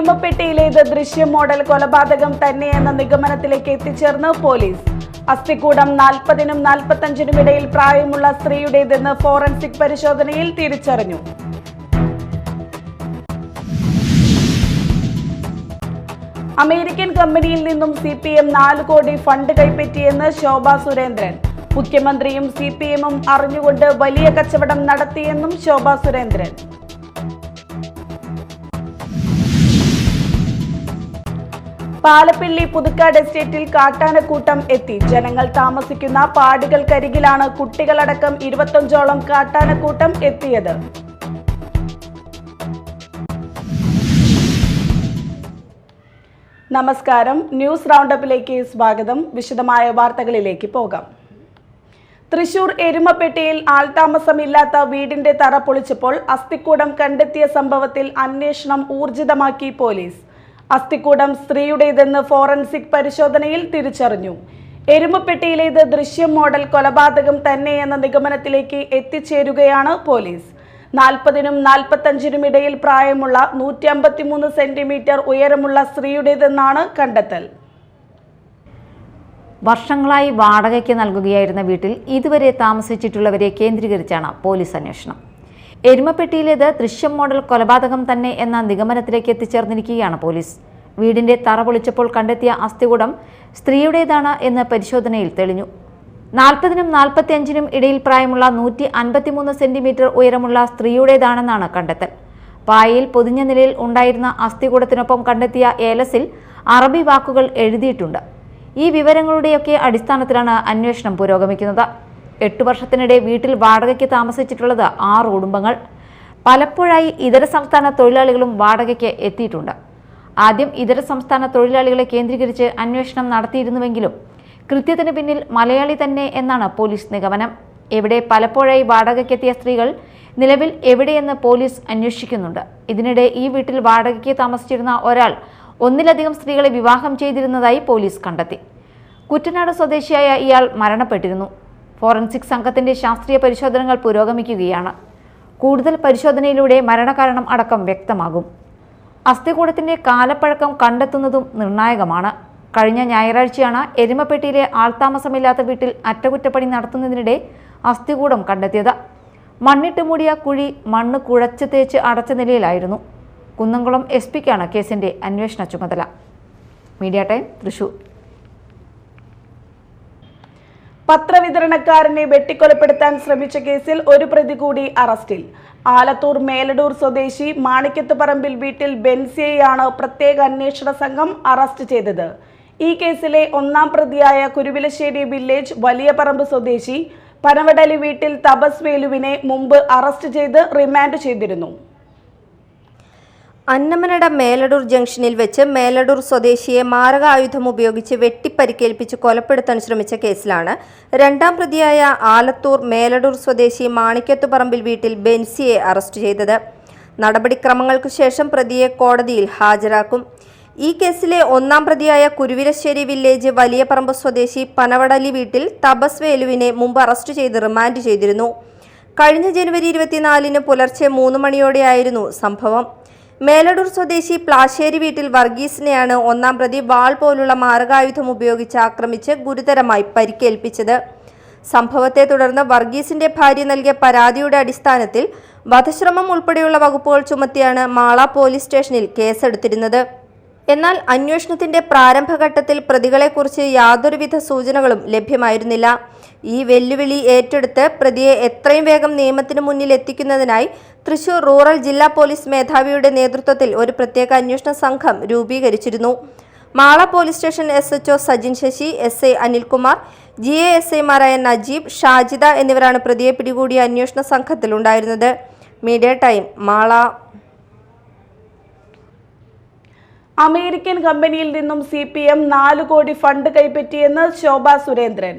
എരുമപ്പെട്ടിയിലേത് ദൃശ്യം മോഡൽ കൊലപാതകം തന്നെയെന്ന നിഗമനത്തിലേക്ക് എത്തിച്ചേർന്ന് പോലീസ്. അസ്ഥികൂടം 40-നും 45-നും ഇടയിൽ പ്രായമുള്ള സ്ത്രീയുടേതെന്ന് ഫോറൻസിക് പരിശോധനയിൽ തിരിച്ചറിഞ്ഞു. അമേരിക്കൻ കമ്പനിയിൽ നിന്നും CPM 4 കോടി ഫണ്ട് കൈപ്പറ്റിയെന്ന് ശോഭാ സുരേന്ദ്രൻ. മുഖ്യമന്ത്രിയും CPMഉം അറിഞ്ഞുകൊണ്ട് വലിയ കച്ചവടം നടത്തിയെന്നും ശോഭാ സുരേന്ദ്രൻ. പാലപ്പിള്ളി പുതുക്കാട് എസ്റ്റേറ്റിൽ കാട്ടാനക്കൂട്ടം എത്തി. ജനങ്ങൾ താമസിക്കുന്ന പാടുകൾക്കരികിലാണ് കുട്ടികളടക്കം 25ഓളം കാട്ടാനക്കൂട്ടം എത്തിയത്. നമസ്കാരം, ന്യൂസ് റൗണ്ടപ്പിലേക്ക് സ്വാഗതം. വിശദമായ വാർത്തകളിലേക്ക് പോകാം. തൃശൂർ എരുമപ്പെട്ടിയിൽ ആൾതാമസമില്ലാത്ത വീടിന്റെ തറ പൊളിച്ചപ്പോൾ അസ്ഥിക്കൂടം കണ്ടെത്തിയ സംഭവത്തിൽ അന്വേഷണം ഊർജിതമാക്കി പോലീസ്. അസ്ഥിക്കൂടം സ്ത്രീയുടേതെന്ന് ഫോറൻസിക് പരിശോധനയിൽ തിരിച്ചറിഞ്ഞു. എരുമപ്പെട്ടിയിലേത് ദൃശ്യം മോഡൽ കൊലപാതകം തന്നെയെന്ന നിഗമനത്തിലേക്ക് എത്തിച്ചേരുകയാണ് പോലീസ്. 40-നും 45-നും ഇടയിൽ പ്രായമുള്ള 153 സെന്റിമീറ്റർ ഉയരമുള്ള സ്ത്രീയുടേതെന്നാണ് കണ്ടെത്തൽ. വർഷങ്ങളായി വാടകയ്ക്ക് നൽകുകയായിരുന്ന വീട്ടിൽ ഇതുവരെ താമസിച്ചിട്ടുള്ളവരെ കേന്ദ്രീകരിച്ചാണ് പോലീസ് അന്വേഷണം. എരുമപ്പെട്ടിയിലേത് ദൃശ്യം മോഡൽ കൊലപാതകം തന്നെ എന്ന നിഗമനത്തിലേക്ക് എത്തിച്ചേർന്നിരിക്കുകയാണ് പോലീസ്. വീടിന്റെ തറ പൊളിച്ചപ്പോൾ കണ്ടെത്തിയ അസ്ഥികൂടം സ്ത്രീയുടേതാണ് എന്ന് പരിശോധനയിൽ തെളിഞ്ഞു. 40-നും 45-നും ഇടയിൽ പ്രായമുള്ള 153 സെന്റിമീറ്റർ ഉയരമുള്ള സ്ത്രീയുടേതാണെന്നാണ് കണ്ടെത്തൽ. പായയിൽ പൊതിഞ്ഞ നിലയിൽ ഉണ്ടായിരുന്ന അസ്ഥികൂടത്തിനൊപ്പം കണ്ടെത്തിയ ഏലസിൽ അറബി വാക്കുകൾ എഴുതിയിട്ടുണ്ട്. ഈ വിവരങ്ങളുടെയൊക്കെ അടിസ്ഥാനത്തിലാണ് അന്വേഷണം പുരോഗമിക്കുന്നത്. 8 വർഷത്തിനിടെ വീട്ടിൽ വാടകയ്ക്ക് താമസിച്ചിട്ടുള്ളത് 6 കുടുംബങ്ങൾ. പലപ്പോഴായി ഇതര സംസ്ഥാന തൊഴിലാളികളും വാടകയ്ക്ക് എത്തിയിട്ടുണ്ട്. ആദ്യം ഇതര സംസ്ഥാന തൊഴിലാളികളെ കേന്ദ്രീകരിച്ച് അന്വേഷണം നടത്തിയിരുന്നുവെങ്കിലും കൃത്യത്തിന് പിന്നിൽ മലയാളി തന്നെ എന്നാണ് പോലീസ് നിഗമനം. എവിടെ പലപ്പോഴായി വാടകയ്ക്കെത്തിയ സ്ത്രീകൾ നിലവിൽ എവിടെയെന്ന് പോലീസ് അന്വേഷിക്കുന്നുണ്ട്. ഇതിനിടെ ഈ വീട്ടിൽ വാടകയ്ക്ക് താമസിച്ചിരുന്ന ഒരാൾ ഒന്നിലധികം സ്ത്രീകളെ വിവാഹം ചെയ്തിരുന്നതായി പോലീസ് കണ്ടെത്തി. കുട്ടനാട് സ്വദേശിയായ ഇയാൾ മരണപ്പെട്ടിരുന്നു. ഫോറൻസിക് സംഘത്തിന്റെ ശാസ്ത്രീയ പരിശോധനകൾ പുരോഗമിക്കുകയാണ്. കൂടുതൽ പരിശോധനയിലൂടെ മരണകാരണം അടക്കം വ്യക്തമാകും. അസ്ഥികൂടത്തിന്റെ കാലപ്പഴക്കം കണ്ടെത്തുന്നതും നിർണായകമാണ്. കഴിഞ്ഞ ഞായറാഴ്ചയാണ് എരുമപ്പെട്ടിയിലെ ആൾതാമസമില്ലാത്ത വീട്ടിൽ അറ്റകുറ്റപ്പണി നടത്തുന്നതിനിടെ അസ്ഥികൂടം കണ്ടെത്തിയത്. മണ്ണിട്ട് മൂടിയ കുഴി മണ്ണ് കുഴച്ച് തേച്ച് അടച്ച നിലയിലായിരുന്നു. കുന്നംകുളം SP-ക്കാണ് കേസിന്റെ അന്വേഷണ ചുമതല. Media time, Thrissur. പത്രവിതരണക്കാരനെ വെട്ടിക്കൊലപ്പെടുത്താൻ ശ്രമിച്ച കേസിൽ ഒരു പ്രതി കൂടി അറസ്റ്റിൽ. ആലത്തൂർ മേലടൂർ സ്വദേശി മാണിക്കത്തുപറമ്പിൽ വീട്ടിൽ ബെൻസിയെയാണ് പ്രത്യേക അന്വേഷണ സംഘം അറസ്റ്റ് ചെയ്തത്. ഈ കേസിലെ 1-ാം പ്രതിയായ കുരുവിലശ്ശേരി വില്ലേജ് വലിയപറമ്പ് സ്വദേശി പനവടലി വീട്ടിൽ തപസ് വേലുവിനെ മുമ്പ് അറസ്റ്റ് ചെയ്ത് റിമാൻഡ് ചെയ്തിരുന്നു. അന്നമനട മേലടൂർ ജംഗ്ഷനിൽ വെച്ച് മേലടൂർ സ്വദേശിയെ മാരകായുധം ഉപയോഗിച്ച് വെട്ടിപ്പരിക്കേൽപ്പിച്ച് കൊലപ്പെടുത്താൻ ശ്രമിച്ച കേസിലാണ് 2-ാം പ്രതിയായ ആലത്തൂർ മേലടൂർ സ്വദേശി മാണിക്കത്തുപറമ്പിൽ വീട്ടിൽ ബെൻസിയെ അറസ്റ്റ് ചെയ്തത്. നടപടിക്രമങ്ങൾക്കു ശേഷം പ്രതിയെ കോടതിയിൽ ഹാജരാക്കും. ഈ കേസിലെ 1-ാം പ്രതിയായ കുരുവിലശ്ശേരി വില്ലേജ് വലിയപറമ്പ് സ്വദേശി പനവടലി വീട്ടിൽ തപസ് വേലുവിനെ മുമ്പ് അറസ്റ്റ് ചെയ്ത് റിമാൻഡ് ചെയ്തിരുന്നു. കഴിഞ്ഞ ജനുവരി 24-ന് പുലർച്ചെ 3 മണിയോടെയായിരുന്നു സംഭവം. മേലടൂർ സ്വദേശി പ്ലാശ്ശേരി വീട്ടിൽ വർഗീസിനെയാണ് 1-ാം പ്രതി വാൾ പോലുള്ള മാരകായുധം ഉപയോഗിച്ച് ആക്രമിച്ച് ഗുരുതരമായി പരിക്കേൽപ്പിച്ചത്. സംഭവത്തെ തുടർന്ന് വർഗീസിന്റെ ഭാര്യ നൽകിയ പരാതിയുടെ അടിസ്ഥാനത്തിൽ വധശ്രമം ഉൾപ്പെടെയുള്ള വകുപ്പുകൾ ചുമത്തിയാണ് മാള പോലീസ് സ്റ്റേഷനിൽ കേസെടുത്തിരുന്നത്. എന്നാൽ അന്വേഷണത്തിന്റെ പ്രാരംഭഘട്ടത്തിൽ പ്രതികളെക്കുറിച്ച് യാതൊരുവിധ സൂചനകളും ലഭ്യമായിരുന്നില്ല. ഈ വെല്ലുവിളി ഏറ്റെടുത്ത് പ്രതിയെ എത്രയും വേഗം നിയമത്തിന് മുന്നിൽ എത്തിക്കുന്നതിനായി തൃശൂർ റൂറൽ ജില്ലാ പോലീസ് മേധാവിയുടെ നേതൃത്വത്തിൽ ഒരു പ്രത്യേക അന്വേഷണ സംഘം രൂപീകരിച്ചിരുന്നു. Mala police station SHO Sajin Sashi, SI Anilkumar, GASIമാരായ നജീബ്, ഷാജിദ എന്നിവരാണ് പ്രതിയെ പിടികൂടിയ അന്വേഷണ സംഘത്തിലുണ്ടായിരുന്നത്. Media time, Mala. അമേരിക്കൻ കമ്പനിയിൽ നിന്നും CPM 4 കോടി ഫണ്ട് കൈപ്പറ്റിയെന്ന് ശോഭാ സുരേന്ദ്രൻ.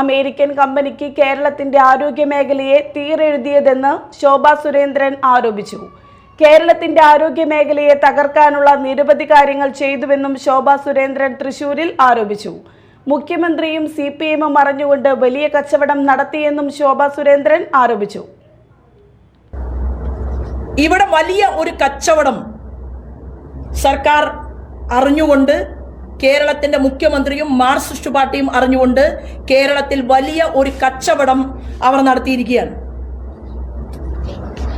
അമേരിക്കൻ കമ്പനിക്ക് കേരളത്തിന്റെ ആരോഗ്യ മേഖലയെ തീരെഴുതിയതെന്ന് ശോഭാ സുരേന്ദ്രൻ ആരോപിച്ചു. കേരളത്തിന്റെ ആരോഗ്യ മേഖലയെ തകർക്കാനുള്ള നിരവധി കാര്യങ്ങൾ ചെയ്തുവെന്നും ശോഭാ സുരേന്ദ്രൻ തൃശൂരിൽ ആരോപിച്ചു. മുഖ്യമന്ത്രിയും CPMഉം അറിഞ്ഞുകൊണ്ട് വലിയ കച്ചവടം നടത്തിയെന്നും ശോഭാ സുരേന്ദ്രൻ ആരോപിച്ചു. ഇവിടെ വലിയ ഒരു കച്ചവടം സർക്കാർ അറിഞ്ഞുകൊണ്ട്, കേരളത്തിൻ്റെ മുഖ്യമന്ത്രിയും മാർക്സിസ്റ്റ് പാർട്ടിയും അറിഞ്ഞുകൊണ്ട് കേരളത്തിൽ വലിയ ഒരു കച്ചവടം അവർ നടത്തിയിരിക്കുകയാണ്.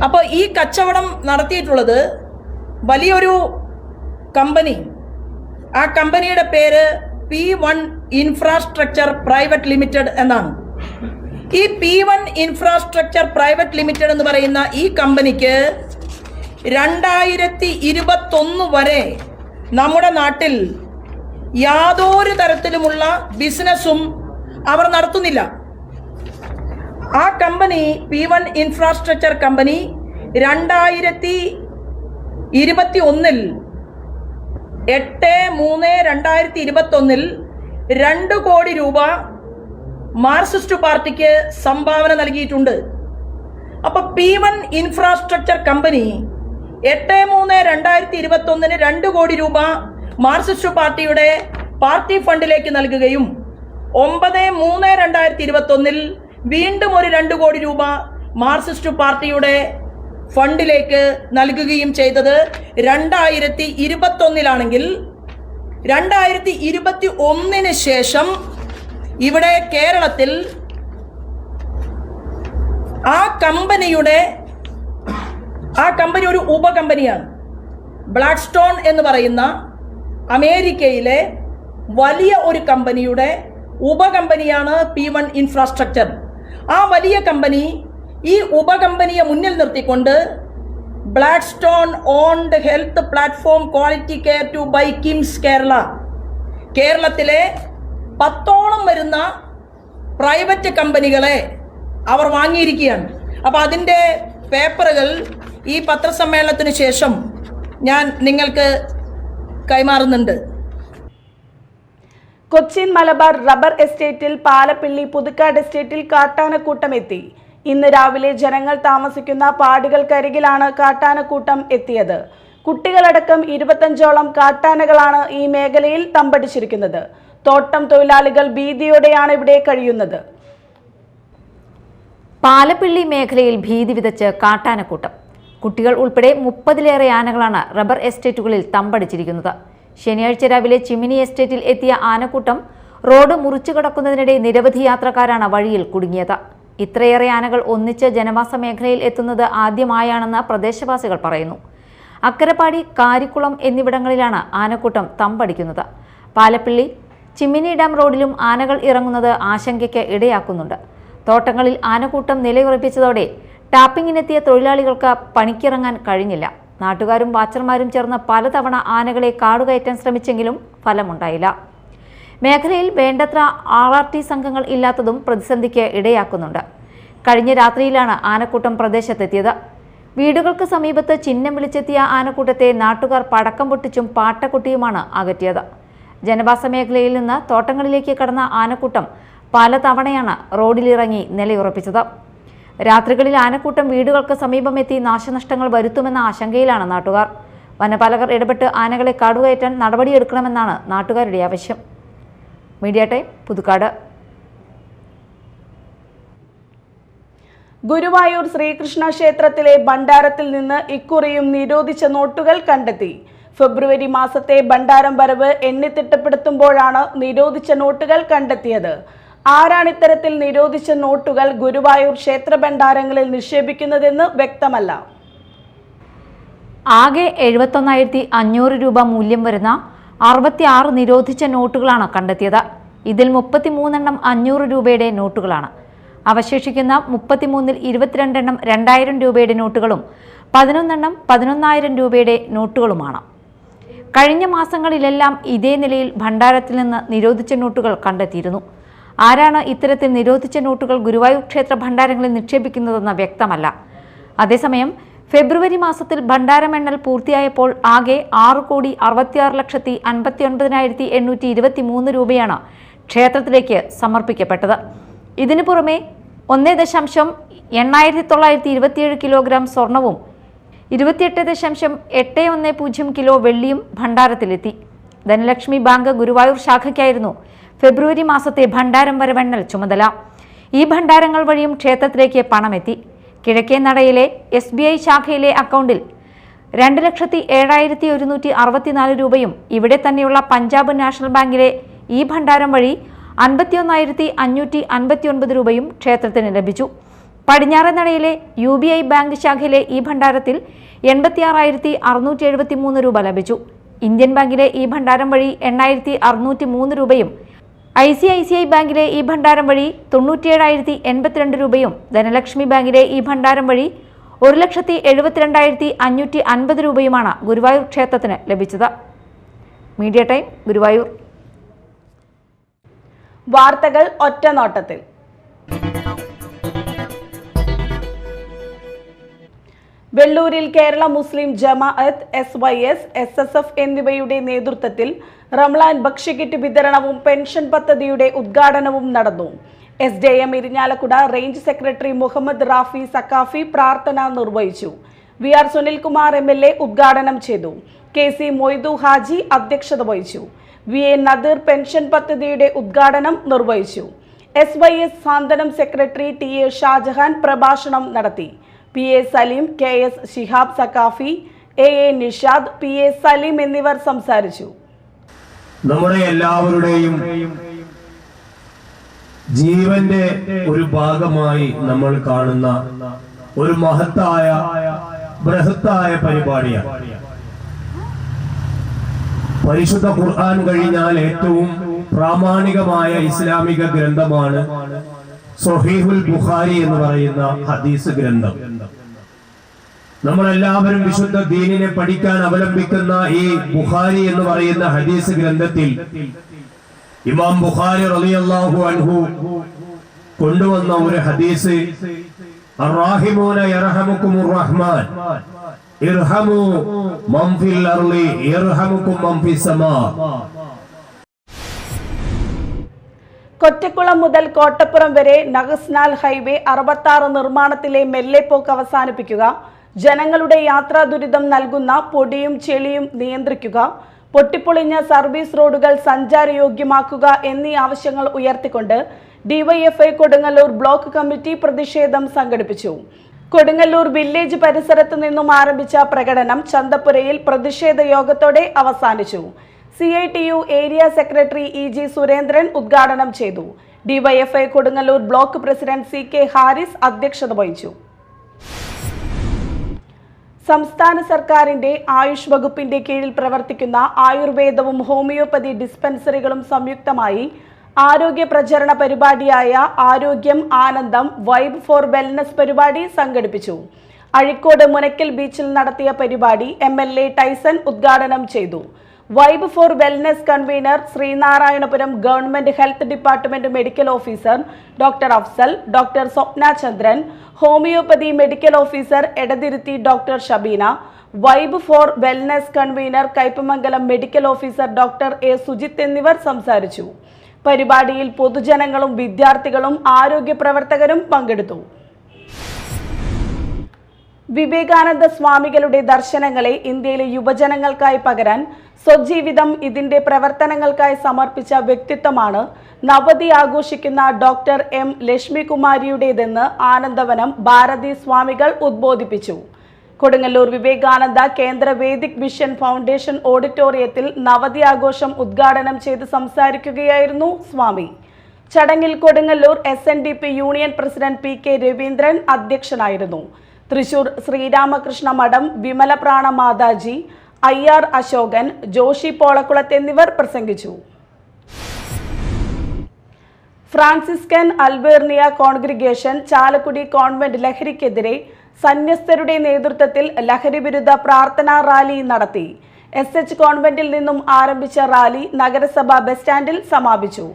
അപ്പോൾ ഈ കച്ചവടം നടത്തിയിട്ടുള്ളത് വലിയൊരു കമ്പനി, ആ കമ്പനിയുടെ പേര് P1 ഇൻഫ്രാസ്ട്രക്ചർ പ്രൈവറ്റ് ലിമിറ്റഡ് എന്നാണ്. ഈ P1 ഇൻഫ്രാസ്ട്രക്ചർ പ്രൈവറ്റ് ലിമിറ്റഡ് എന്ന് പറയുന്ന ഈ കമ്പനിക്ക് 2021 വരെ നമ്മുടെ നാട്ടിൽ യാതൊരു തരത്തിലുമുള്ള ബിസിനസ്സും അവർ നടത്തുന്നില്ല. ആ കമ്പനി P1 ഇൻഫ്രാസ്ട്രക്ചർ കമ്പനി 2021 8/3/2021 2 കോടി രൂപ മാർക്സിസ്റ്റ് പാർട്ടിക്ക് സംഭാവന നൽകിയിട്ടുണ്ട്. അപ്പോൾ P1 ഇൻഫ്രാസ്ട്രക്ചർ കമ്പനി 8/3/2021 2 കോടി രൂപ മാർക്സിസ്റ്റ് പാർട്ടിയുടെ പാർട്ടി ഫണ്ടിലേക്ക് നൽകുകയും 9/3/2021 വീണ്ടും ഒരു 2 കോടി രൂപ മാർക്സിസ്റ്റ് പാർട്ടിയുടെ ഫണ്ടിലേക്ക് നൽകുകയും ചെയ്തത് 2021 2021 ശേഷം ഇവിടെ കേരളത്തിൽ ആ കമ്പനി ഒരു ഉപകമ്പനിയാണ്. ബ്ലാക്ക് സ്റ്റോൺ എന്ന് പറയുന്ന അമേരിക്കയിലെ വലിയ ഒരു കമ്പനിയുടെ ഉപകമ്പനിയാണ് P1 ഇൻഫ്രാസ്ട്രക്ചർ. ആ വലിയ കമ്പനി ഈ ഉപകമ്പനിയെ മുന്നിൽ നിർത്തിക്കൊണ്ട് Blackstone owned health platform quality care to buy KIMS Kerala, കേരളത്തിലെ 10ഓളം വരുന്ന പ്രൈവറ്റ് കമ്പനികളെ അവർ വാങ്ങിയിരിക്കുകയാണ്. അപ്പോൾ അതിൻ്റെ പേപ്പറുകൾ ഈ പത്രസമ്മേളനത്തിന് ശേഷം ഞാൻ നിങ്ങൾക്ക് കൈമാറുന്നുണ്ട്. കൊച്ചിൻ മലബാർ റബ്ബർ എസ്റ്റേറ്റിൽ പാലപ്പിള്ളി പുതുക്കാട് എസ്റ്റേറ്റിൽ കാട്ടാനക്കൂട്ടം എത്തി. ഇന്ന് രാവിലെ ജനങ്ങൾ താമസിക്കുന്ന പാടുകൾക്കരികിലാണ് കാട്ടാനക്കൂട്ടം എത്തിയത്. കുട്ടികളടക്കം 25ഓളം കാട്ടാനകളാണ് ഈ മേഖലയിൽ തമ്പടിച്ചിരിക്കുന്നത്. തോട്ടം തൊഴിലാളികൾ ഭീതിയോടെയാണ് ഇവിടെ കഴിയുന്നത്. പാലപ്പിള്ളി മേഖലയിൽ ഭീതി വിതച്ച് കാട്ടാനക്കൂട്ടം. കുട്ടികൾ ഉൾപ്പെടെ 30ലേറെ ആനകളാണ് റബ്ബർ എസ്റ്റേറ്റുകളിൽ തമ്പടിച്ചിരിക്കുന്നത്. ശനിയാഴ്ച രാവിലെ ചിമിനി എസ്റ്റേറ്റിൽ എത്തിയ ആനക്കൂട്ടം റോഡ് മുറിച്ചു കടക്കുന്നതിനിടെ നിരവധി യാത്രക്കാരാണ് വഴിയിൽ കുടുങ്ങിയത്. ഇത്രയേറെ ആനകൾ ഒന്നിച്ച് ജനവാസ മേഖലയിൽ എത്തുന്നത് ആദ്യമായാണെന്ന് പ്രദേശവാസികൾ പറയുന്നു. അക്കരപ്പാടി, കാരിക്കുളം എന്നിവിടങ്ങളിലാണ് ആനക്കൂട്ടം തമ്പടിക്കുന്നത്. പാലപ്പിള്ളി ചിമ്മിനി ഡാം റോഡിലും ആനകൾ ഇറങ്ങുന്നത് ആശങ്കയ്ക്ക് ഇടയാക്കുന്നുണ്ട്. തോട്ടങ്ങളിൽ ആനക്കൂട്ടം നിലയുറപ്പിച്ചതോടെ ടാപ്പിങ്ങിനെത്തിയ തൊഴിലാളികൾക്ക് പണിക്കിറങ്ങാൻ കഴിഞ്ഞില്ല. നാട്ടുകാരും വാച്ചർമാരും ചേർന്ന് പലതവണ ആനകളെ കാടുകയറ്റാൻ ശ്രമിച്ചെങ്കിലും ഫലമുണ്ടായില്ല. മേഖലയിൽ വേണ്ടത്ര RRT സംഘങ്ങൾ ഇല്ലാത്തതും പ്രതിസന്ധിക്ക് ഇടയാക്കുന്നുണ്ട്. കഴിഞ്ഞ രാത്രിയിലാണ് ആനക്കൂട്ടം പ്രദേശത്തെത്തിയത്. വീടുകൾക്ക് സമീപത്ത് ചിഹ്നം വിളിച്ചെത്തിയ ആനക്കൂട്ടത്തെ നാട്ടുകാർ പടക്കം പൊട്ടിച്ചും പാട്ടക്കൊട്ടിയുമാണ് അകറ്റിയത്. ജനവാസ മേഖലയിൽ നിന്ന് തോട്ടങ്ങളിലേക്ക് കടന്ന ആനക്കൂട്ടം പലതവണയാണ് റോഡിലിറങ്ങി നിലയുറപ്പിച്ചത്. രാത്രികളിൽ ആനക്കൂട്ടം വീടുകൾക്ക് സമീപമെത്തി നാശനഷ്ടങ്ങൾ വരുത്തുമെന്ന ആശങ്കയിലാണ് നാട്ടുകാർ. വനപാലകർ ഇടപെട്ട് ആനകളെ കാടുകയറ്റാൻ നടപടിയെടുക്കണമെന്നാണ് നാട്ടുകാരുടെ ആവശ്യം. Media time, Puthukkad. ഗുരുവായൂർ ശ്രീകൃഷ്ണ ക്ഷേത്രത്തിലെ ഭണ്ഡാരത്തിൽ നിന്ന് ഇക്കുറിയും നിരോധിച്ച നോട്ടുകൾ കണ്ടെത്തി. ഫെബ്രുവരി മാസത്തെ ഭണ്ഡാരം വരവ് എണ്ണിത്തിട്ടപ്പെടുത്തുമ്പോഴാണ് നിരോധിച്ച നോട്ടുകൾ കണ്ടെത്തിയത്. ആരാണ് ഇത്തരത്തിൽ നിരോധിച്ച നോട്ടുകൾ ഗുരുവായൂർ ക്ഷേത്ര ഭണ്ഡാരങ്ങളിൽ നിക്ഷേപിക്കുന്നതെന്ന് വ്യക്തമല്ല. ആകെ 71,500 രൂപ മൂല്യം വരുന്ന 66 നിരോധിച്ച നോട്ടുകളാണ് കണ്ടെത്തിയത്. ഇതിൽ 33 500 രൂപയുടെ നോട്ടുകളാണ്. അവശേഷിക്കുന്ന 33-ൽ 22 2000 രൂപയുടെ നോട്ടുകളും 11 11,000 രൂപയുടെ നോട്ടുകളുമാണ്. കഴിഞ്ഞ മാസങ്ങളിലെല്ലാം ഇതേ നിലയിൽ ഭണ്ഡാരത്തിൽ നിന്ന് നിരോധിച്ച നോട്ടുകൾ കണ്ടെത്തിയിരുന്നു. ആരാണ് ഇത്തരത്തിൽ നിരോധിച്ച നോട്ടുകൾ ഗുരുവായൂർ ക്ഷേത്ര ഭണ്ഡാരങ്ങളിൽ നിക്ഷേപിക്കുന്നതെന്ന് വ്യക്തമല്ല. അതേസമയം ഫെബ്രുവരി മാസത്തിൽ ഭണ്ഡാരമെണ്ണൽ പൂർത്തിയായപ്പോൾ ആകെ 6,66,59,823 രൂപയാണ് ക്ഷേത്രത്തിലേക്ക് സമർപ്പിക്കപ്പെട്ടത്. ഇതിനു പുറമെ 1,8927 കിലോഗ്രാം സ്വർണവും 28.810 കിലോ വെള്ളിയും ഭണ്ഡാരത്തിലെത്തി. ധനലക്ഷ്മി ബാങ്ക് ഗുരുവായൂർ ശാഖയ്ക്കായിരുന്നു ഫെബ്രുവരി മാസത്തെ ഭണ്ഡാരം വരവെണ്ണൽ ചുമതല. ഈ ഭണ്ഡാരങ്ങൾ വഴിയും ക്ഷേത്രത്തിലേക്ക് പണമെത്തി. കിഴക്കേ നടയിലെ SBI ശാഖയിലെ അക്കൗണ്ടിൽ 2,07,164 രൂപയും ഇവിടെ തന്നെയുള്ള പഞ്ചാബ് നാഷണൽ ബാങ്കിലെ ഈ ഭണ്ഡാരം വഴി 51,559 രൂപയും ക്ഷേത്രത്തിന് ലഭിച്ചു. പടിഞ്ഞാറൻ നടയിലെ UBI ബാങ്ക് ശാഖയിലെ ഈ ഭണ്ഡാരത്തിൽ 86,673 രൂപ ലഭിച്ചു. ഇന്ത്യൻ ബാങ്കിലെ ഈ ഭണ്ഡാരം വഴി 8,603 രൂപയും ICICI ബാങ്കിലെ ഈ ഭണ്ഡാരം വഴി 97,082 രൂപയും ധനലക്ഷ്മി ബാങ്കിലെ ഈ ഭണ്ഡാരം വഴി 1,72,550 രൂപയുമാണ് ഗുരുവായൂർ ക്ഷേത്രത്തിന് ലഭിച്ചത്. Media time, Guruvayur. വാർത്തകൾ ഒറ്റനോട്ടത്തിൽ. വെള്ളൂരിൽ കേരള മുസ്ലിം ജമാഅത്ത്, SYS, SSF എന്നിവയുടെ നേതൃത്വത്തിൽ റംലാൻ ഭക്ഷ്യക്കിറ്റ് വിതരണവും പെൻഷൻ പദ്ധതിയുടെ ഉദ്ഘാടനവും നടന്നു. SJM Irinjalakuda range secretary Muhammad Rafi Saqafi പ്രാർത്ഥന നിർവഹിച്ചു. VR സുനിൽകുമാർ MLA ഉദ്ഘാടനം ചെയ്തു. KC മൊയ്തു ഹാജി അധ്യക്ഷത വഹിച്ചു. VA നദീർ പെൻഷൻ പദ്ധതിയുടെ ഉദ്ഘാടനം നിർവഹിച്ചു. SYS സാന്ത്വനം സെക്രട്ടറി TA ഷാജഹാൻ പ്രഭാഷണം നടത്തി. PA Saleem, KS Shihab Saqafi, AA Nishad, PA Saleem എന്നിവർ സംസാരിച്ചു. നമ്മുടെ എല്ലാവരുടെയും ജീവന്റെ ഒരു ഭാഗമായി നമ്മൾ കാണുന്ന ഒരു മഹത്തായ ബൃഹത്തായ പരിപാടിയാണ്. പരിശുദ്ധ ഖുർആൻ കഴിഞ്ഞാൽ ഏറ്റവും പ്രാമാണികമായ ഇസ്ലാമിക ഗ്രന്ഥമാണ് സ്വഹീഹുൽ ബുഖാരി എന്ന് പറയുന്ന ഹദീസ് ഗ്രന്ഥം. നമ്മളെല്ലാവരും വിശുദ്ധ ദീനിനെ പഠിക്കാൻ അവലംബിക്കുന്ന ഈ ബുഖാരി എന്ന് പറയുന്ന ഹദീസ് ഗ്രന്ഥത്തിൽ ഇമാം ബുഖാരി റളിയല്ലാഹു അൻഹു കൊണ്ടുവന്ന ഒരു ഹദീസ്, അർറാഹിമൂന യർഹമുക്കുമുർ റഹ്മാൻ ഇർഹമു മൻ ഫിൽ അർളി യർഹമുക്കും മൻ ഫിസ് സമാ. കൊറ്റക്കുളം മുതൽ കോട്ടപ്പുറം വരെ നഗസ്നാൽ ഹൈവേ 66 നിർമ്മാണത്തിലെ മെല്ലെപ്പോക്ക് അവസാനിപ്പിക്കുക, ജനങ്ങളുടെ യാത്രാ ദുരിതം നൽകുന്ന പൊടിയും ചെളിയും നിയന്ത്രിക്കുക, പൊട്ടിപ്പൊളിഞ്ഞ സർവീസ് റോഡുകൾ സഞ്ചാരയോഗ്യമാക്കുക എന്നീ ആവശ്യങ്ങൾ ഉയർത്തിക്കൊണ്ട് DYFI കൊടുങ്ങല്ലൂർ ബ്ലോക്ക് കമ്മിറ്റി പ്രതിഷേധം സംഘടിപ്പിച്ചു. കൊടുങ്ങല്ലൂർ വില്ലേജ് പരിസരത്തു നിന്നും ആരംഭിച്ച പ്രകടനം ചന്തപ്പുരയിൽ പ്രതിഷേധ യോഗത്തോടെ അവസാനിച്ചു. CITU area secretary EG Surendran ഉദ്ഘാടനം ചെയ്തു. DYFI Kodungallur block president CK Haris അധ്യക്ഷത വഹിച്ചു. സംസ്ഥാന സർക്കാരിന്റെ ആയുഷ് വകുപ്പിന്റെ കീഴിൽ പ്രവർത്തിക്കുന്ന ആയുർവേദവും ഹോമിയോപ്പതി ഡിസ്പെൻസറികളും സംയുക്തമായി ആരോഗ്യ പ്രചരണ പരിപാടിയായ ആരോഗ്യം ആനന്ദം വൈബ് ഫോർ വെൽനസ് പരിപാടി സംഘടിപ്പിച്ചു. അഴിക്കോട് മുനക്കൽ ബീച്ചിൽ നടത്തിയ പരിപാടി MLA ടൈസൺ ഉദ്ഘാടനം ചെയ്തു. Vibe for wellness convener Sreenarayanapuram government health department medical officer doctor Afzal, doctor Swapna Chandran, homoeopathy medical officer Edathiruthi doctor Shabeena, vibe for wellness convener Kaipamangalam medical officer doctor A Sujith എന്നിവർ സംസാരിച്ചു. പരിപാടിയിൽ പൊതുജനങ്ങളും വിദ്യാർത്ഥികളും ആരോഗ്യ പ്രവർത്തകരും പങ്കെടുത്തു. വിവേകാനന്ദ സ്വാമികളുടെ ദർശനങ്ങളെ ഇന്ത്യയിലെ യുവജനങ്ങൾക്കായി പകരാൻ സ്വജീവിതം ഇതിന്റെ പ്രവർത്തനങ്ങൾക്കായി സമർപ്പിച്ച വ്യക്തിത്വമാണ് നവതി ആഘോഷിക്കുന്ന ഡോക്ടർ M ലക്ഷ്മികുമാരിയുടേതെന്ന് ആനന്ദവനം ഭാരതി സ്വാമികൾ ഉദ്ബോധിപ്പിച്ചു. കൊടുങ്ങല്ലൂർ വിവേകാനന്ദ കേന്ദ്ര വേദിക് വിഷൻ ഫൗണ്ടേഷൻ ഓഡിറ്റോറിയത്തിൽ നവതി ആഘോഷം ഉദ്ഘാടനം ചെയ്ത് സംസാരിക്കുകയായിരുന്നു സ്വാമി. ചടങ്ങിൽ Kodungallur SNDP union president PK Raveendran അധ്യക്ഷനായിരുന്നു. തൃശൂർ ശ്രീരാമകൃഷ്ണ മഠം വിമലപ്രാണ മാതാജി, IR അശോകൻ, ജോഷി പോളക്കുളത്ത് എന്നിവർ പ്രസംഗിച്ചു. ഫ്രാൻസിസ്കൻ അൽബേർണിയ കോൺഗ്രിഗേഷൻ ചാലക്കുടി കോൺവെന്റ് ലഹരിക്കെതിരെ സന്യസ്തരുടെ നേതൃത്വത്തിൽ ലഹരി വിരുദ്ധ പ്രാർത്ഥനാ റാലി നടത്തി. SH കോൺവെന്റിൽ നിന്നും ആരംഭിച്ച റാലി നഗരസഭ ബസ് സ്റ്റാൻഡിൽ സമാപിച്ചു.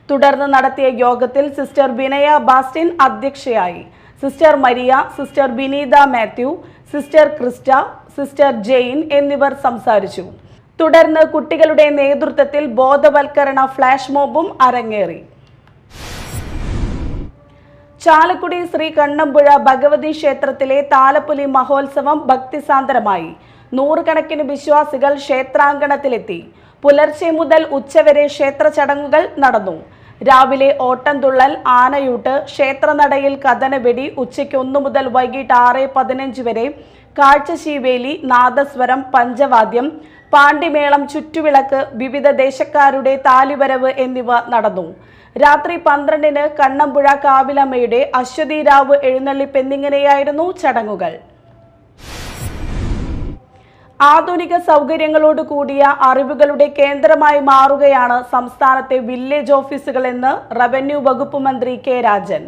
തുടർന്ന് നടത്തിയ യോഗത്തിൽ സിസ്റ്റർ ബിനയ ബാസ്റ്റിൻ അധ്യക്ഷയായി. Sister Maria, sister Bineetha Mathew, sister Christa, sister Jane എന്നിവർ സംസാരിച്ചു. തുടർന്ന് കുട്ടികളുടെ നേതൃത്വത്തിൽ ബോധവൽക്കരണ ഫ്ലാഷ് മോബും അരങ്ങേറി. ചാലക്കുടി ശ്രീ കണ്ണമ്പുഴ ഭഗവതി ക്ഷേത്രത്തിലെ താലപ്പൊലി മഹോത്സവം ഭക്തിസാന്ദ്രമായി. നൂറുകണക്കിന് വിശ്വാസികൾ ക്ഷേത്രാങ്കണത്തിലെത്തി. പുലർച്ചെ മുതൽ ഉച്ചവരെ ക്ഷേത്ര ചടങ്ങുകൾ നടന്നു. രാവിലെ ഓട്ടംതുള്ളൽ, ആനയൂട്ട്, ക്ഷേത്രനടയിൽ കഥനവെടി, ഉച്ചയ്ക്ക് 1 മുതൽ വൈകിട്ട് 6:15 വരെ കാഴ്ചശീവേലി, നാദസ്വരം, പഞ്ചവാദ്യം, പാണ്ടിമേളം, ചുറ്റുവിളക്ക്, വിവിധ ദേശക്കാരുടെ താലിവരവ് എന്നിവ നടന്നു. രാത്രി 12-ന് കണ്ണമ്പുഴ കാവിലമ്മയുടെ അശ്വതിരാവ് എഴുന്നള്ളിപ്പ് എന്നിങ്ങനെയായിരുന്നു ചടങ്ങുകൾ. ആധുനിക സൗകര്യങ്ങളോട് കൂടിയ അറിവുകളുടെ കേന്ദ്രമായി മാറുകയാണ് സംസ്ഥാനത്തെ വില്ലേജ് ഓഫീസുകൾ എന്ന് റവന്യൂ വകുപ്പ് മന്ത്രി കെ രാജൻ.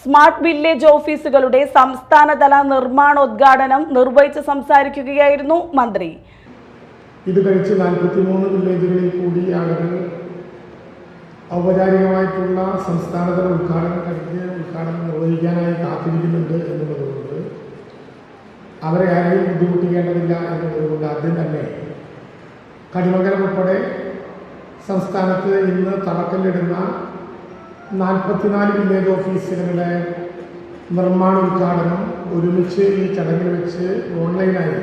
സ്മാർട്ട് വില്ലേജ് ഓഫീസുകളുടെ സംസ്ഥാനതല നിർമ്മാണോദ്ഘാടനം നിർവഹിച്ച് സംസാരിക്കുകയായിരുന്നു മന്ത്രി. ഇത് കഴിച്ച് 43 വില്ലേജുകളിൽ കൂടി ആളുകൾ ഔപചാരികമായിട്ടുള്ള സംസ്ഥാനതല ഉദ്ഘാടനം നിർവഹിക്കാനായി കാത്തിരിക്കുന്നുണ്ട് എന്നുള്ളതുകൊണ്ട് അവരെ ആരെയും ബുദ്ധിമുട്ടിക്കേണ്ടതില്ല എന്നുള്ളതുകൊണ്ട് ആദ്യം തന്നെ കണിമംഗലം ഉൾപ്പെടെ സംസ്ഥാനത്ത് ഇന്ന് തറക്കല്ലിടുന്ന 44 വില്ലേജ് ഓഫീസുകളുടെ നിർമ്മാണോദ്ഘാടനം ഒരുമിച്ച് ഈ ചടങ്ങിൽ വെച്ച് ഓൺലൈനായി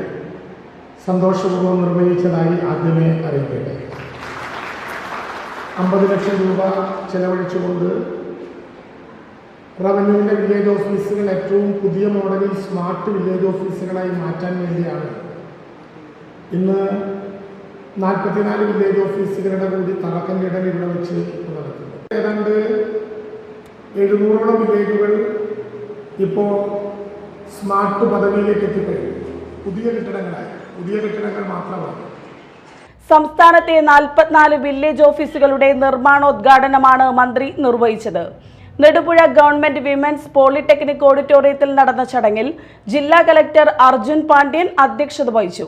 സന്തോഷപൂർവ്വം നിർവഹിച്ചതായി ആദ്യമേ അറിയിക്കട്ടെ. 50 ലക്ഷം രൂപ ചെലവഴിച്ചുകൊണ്ട് റവന്യൂവിൻ്റെ വില്ലേജ് ഓഫീസുകൾ ഏറ്റവും പുതിയ മോഡലിൽ സ്മാർട്ട് വില്ലേജ് ഓഫീസുകളായി മാറ്റാൻ വേണ്ടിയാണ് ഇന്ന് 44 വില്ലേജ് ഓഫീസുകളുടെ കൂടി തറക്കല്ലിടൽ ഇവിടെ വെച്ച് നടക്കുന്നത്. ഏതാണ്ട് 700ഓളം വില്ലേജുകൾ ഇപ്പോൾ സ്മാർട്ട് പദവിയിലേക്ക് എത്തിക്കഴിഞ്ഞു. പുതിയ കെട്ടിടങ്ങൾ മാത്രമാണ്. സംസ്ഥാനത്തെ 44 വില്ലേജ് ഓഫീസുകളുടെ നിർമ്മാണോദ്ഘാടനമാണ് മന്ത്രി നിർവഹിച്ചത്. നെടുപുഴ ഗവൺമെന്റ് വിമൻസ് പോളിടെക്നിക് ഓഡിറ്റോറിയത്തിൽ നടന്ന ചടങ്ങിൽ ജില്ലാ കലക്ടർ അർജുൻ പാണ്ഡ്യൻ അധ്യക്ഷത വഹിച്ചു.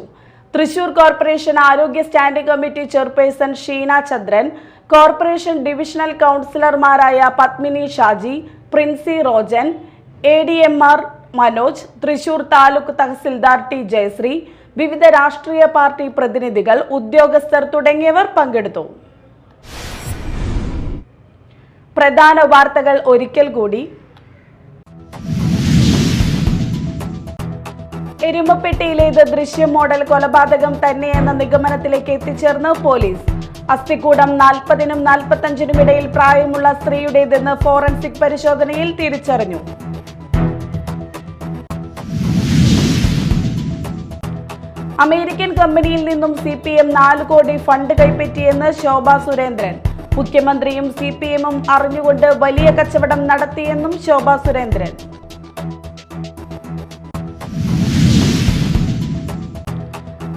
തൃശൂർ കോർപ്പറേഷൻ ആരോഗ്യ standing committee chairperson Sheena Chandran, corporation divisional കൗൺസിലർമാരായ പത്മിനി ഷാജി, പ്രിൻസി റോജൻ, ADMR മനോജ്, തൃശൂർ താലൂക്ക് തഹസിൽദാർ ടി ജയശ്രീ, വിവിധ രാഷ്ട്രീയ പാർട്ടി പ്രതിനിധികൾ, ഉദ്യോഗസ്ഥർ തുടങ്ങിയവർ പങ്കെടുത്തു. പ്രധാന വാർത്തകൾ ഒരിക്കൽ കൂടി. എരുമപ്പെട്ടിയിലേത് ദൃശ്യം മോഡൽ കൊലപാതകം തന്നെയെന്ന നിഗമനത്തിലേക്ക് എത്തിച്ചേർന്ന് പോലീസ്. അസ്ഥികൂടം 40-നും 45-നും ഇടയിൽ പ്രായമുള്ള സ്ത്രീയുടേതെന്ന് ഫോറൻസിക് പരിശോധനയിൽ തിരിച്ചറിഞ്ഞു. അമേരിക്കൻ കമ്പനിയിൽ നിന്നും CPM 4 കോടി ഫണ്ട് കൈപ്പറ്റിയെന്ന് ശോഭാ സുരേന്ദ്രൻ. മുഖ്യമന്ത്രിയും CPM-ഉം അറിഞ്ഞുകൊണ്ട് വലിയ കച്ചവടം നടത്തിയെന്നും ശോഭാ സുരേന്ദ്രൻ.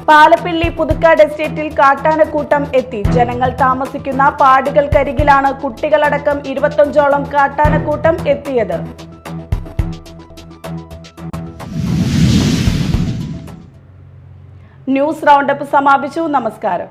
പാലപ്പിള്ളി പുതുക്കാട് എസ്റ്റേറ്റിൽ കാട്ടാനക്കൂട്ടം എത്തി. ജനങ്ങൾ താമസിക്കുന്ന പാടികൾക്കരികിലാണ് കുട്ടികളടക്കം 25ഓളം കാട്ടാനക്കൂട്ടം എത്തിയത്. ന്യൂസ് റൗണ്ടപ്പ് സമാപിച്ചു. നമസ്കാരം.